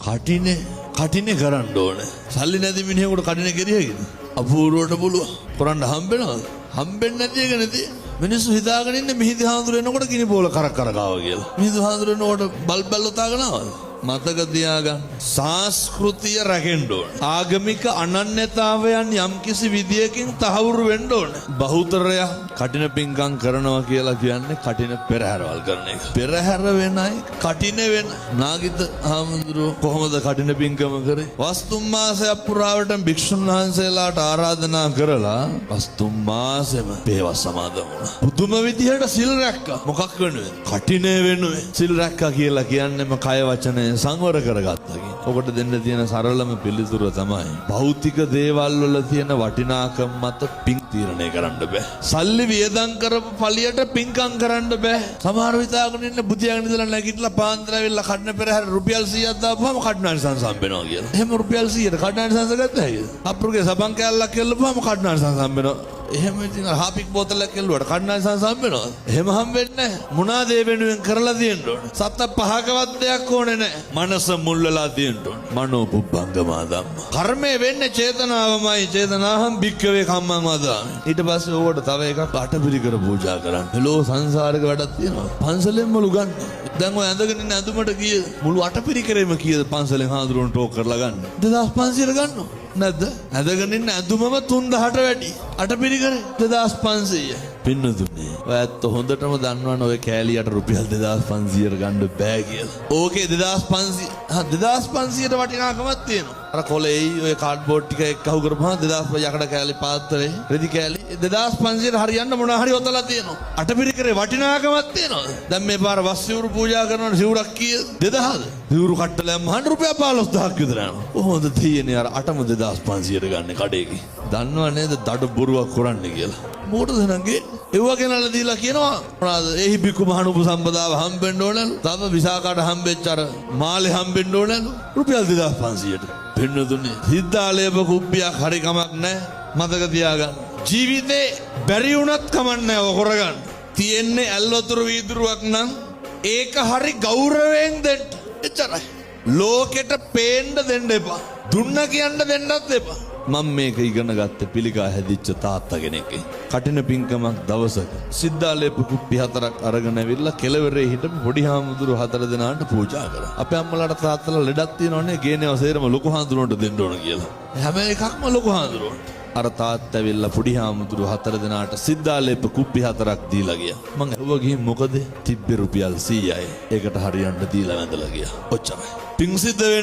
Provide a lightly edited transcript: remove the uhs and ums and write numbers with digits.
කටිනේ කරන්න ඕනේ. සල්ලි නැති මිනිහෙකුට කටිනේ කෙරියකිද? අපූර්වට පුළුවන්. කරන්න හම්බෙනවද? හම්බෙන්නේ නැති එක නෙදී. මිනිස්සු හිතාගෙන ඉන්නේ මිහිඳු හාමුදුරුවෝ එනකොට ගිනි බෝල කරක් කාවා කියලා. මිහිඳු හාමුදුරුවෝ එනකොට බල්බල් උතාගෙන ආවද? මතක තියාගන්න. සංස්කෘතිය රැකෙන්න ඕන. ආගමික අනන්‍යතාවයන් යම්කිසි විදියකින් තහවුරු වෙන්න ඕන. බහුතරය කටින පිංකම් කරනවා කියලා කියන්නේ කටින පෙරහැරවල් කරන එක. පෙරහැර වෙනයි කටින වෙන. නාගිත හාමුදුරුවෝ කොහොමද කටින පිංකම කරේ? වස්තුම් මාසයක් පුරාවට භික්ෂුන් වහන්සේලාට ආරාධනා කරලා වස්තුම් මාසෙම පේවස් සමාදන් වුණා. පුදුම විදියට සිල් රැක්කා. මොකක් වෙනුවෙන්ද? කටිනේ වෙනුවෙන්. සිල් රැක්කා කියලා කියන්නේම කය වචන සංවර කරගත්තා කියන. ඔකට දෙන්න තියෙන සරලම පිළිතුර තමයි භෞතික දේවල් වල තියෙන වටිනාකම මත පිං තීරණය කරන්න බෑ. සල්ලි වියදම් කරපු පළියට පිංකම් කරන්න බෑ. සමහර විතාගෙන ඉන්න බුදියාගෙන ඉඳලා නැගිටලා පාන්දර ඇවිල්ලා කඩන පෙරහැර රුපියල් 100ක් දාපුවම කඩනානිසංස හම්බෙනවා කියලා. එහෙම රුපියල් 100ට කඩනානිසංස ගත්තා හැකිද? අප්පුගේ සබන් කෑල්ලක් කෙල්ලපුවම කඩනානිසංස හම්බෙනවා. එහෙම ඉතින් හාපික් බෝතලයක් කෙල්ලුවට කඩනානිසංස හම්බෙනවා. එහෙම හම්බෙන්නේ නැහැ. මොනවාද ඒ වෙනුවෙන් කරලා තියෙන්න ඕනේ? සත්ත පහකවත් දෙයක් ඕනේ නැහැ. මනස මුල් වෙලා තියෙන්න ඕනේ. මනෝ පුබ්බංගමා ධම්ම. කර්මය වෙන්නේ චේතනාවමයි. චේතනාහම් භික්ඛවේ කම්මං වදාමි. ඊට පස්සේ ඕකට තව එකක් අටපිරිකර පූජා කරන්න. මෙලෝ සංසාරික වැඩක් තියෙනවා. පන්සලෙන් මුළු ගන්න. දැන් ඔය ඇඳගෙන ඉන්න ඇඳුමට කීයද? මුළු අටපිරිකරෙම කීයද පන්සලෙන් හාඳුරුවන් ටෝක් කරලා ගන්න? 2500 ගන්නවා. නැද්ද? ඇඳගෙන ඉන්න ඇඳුමම 3000ට වැඩි. අටපිරිකරේ 2500. පින්නතුනේ. ඔයත් හොඳටම දන්නවනේ ඔය කෑලියට රුපියල් 2500ට ගන්න බෑ කියලා. ඕකේ 2500ට වටිනාකමක් තියෙනවා. අර කොලේයි ඔය කාඩ්බෝඩ් ටික එක්කහුව කරපුවම 2500 යකඩ කෑලි පාත්‍රේ රෙදි කෑලි 2500ට හරියන්න මොනවා හරි ඔතලා තියෙනවා. අටපිරිකරේ වටිනාකමක් තියෙනවා. දැන් මේ පාර වස් සිවුරු පූජා කරනකොට සිවුරක් කීයද? 2000ද? සිවුරු කට්ටලයක්ම මහන් රුපියල් 15000ක් විතර යනවා. කොහොමද තියෙන්නේ අර අටම 2500ට ගන්න කඩේකේ? දන්නව නේද දඩ බොරුවක් කරන්නේ කියලා? මොකටද නංගේ? ඒව ගෙනල්ලා දීලා කියනවා මොනවාද? එහි බිකු මහණු උපසම්පදාව හම්බෙන්න ඕනලු. තව විසාකාට හම්බෙච්ච අර මාලේ හම්බෙන්න ඕනලු. රුපියල් 2500ට. පින්නතුනේ සිද්ධාලේප කුප්පියක් හරි කමක් නැහැ. මතක තියාගන්න. ජීවිතේ බැරි වුණත් කමක් නැහැ ඔය කරගන්න. තියෙන්නේ ඇල්වතුරු වීදුරුවක් නම් ඒක හරි ගෞරවයෙන් දෙන්න. එච්චරයි. ලෝකෙට පේන්න දෙන්න එපා. දුන්න කියන්න දෙන්නත් එපා. මම මේක ඉගෙන ගත්තේ පිළිකා හැදිච්ච තාත්තා කෙනෙක්ගෙන්. කටින පිංකමක් දවසක සිද්ධාලේප කුප්පි 4ක් අරගෙන ඇවිල්ලා කෙළවරේ හිටපු පොඩි හාමුදුරු 4 දෙනාට පූජා කරා. අපේ අම්මලාට තාත්තලා ලෙඩක් තියෙනවනේ ගේනව සේරම ලොකු හාමුදුරුවන්ට දෙන්න ඕන කියලා. හැම එකක්ම ලොකු හාමුදුරුවන්ට. අර තාත්තා ඇවිල්ලා පොඩි හාමුදුරු 4 දෙනාට සිද්ධාලේප කුප්පි 4ක් දීලා ගියා. මං ඇහුවා ගිහින් මොකද? තිබ්බේ රුපියල් 100යි. ඒකට හරියන්න දීලා වැඳලා ගියා. ඔච්චරයි. පිං සිද්ධ වෙන්නේ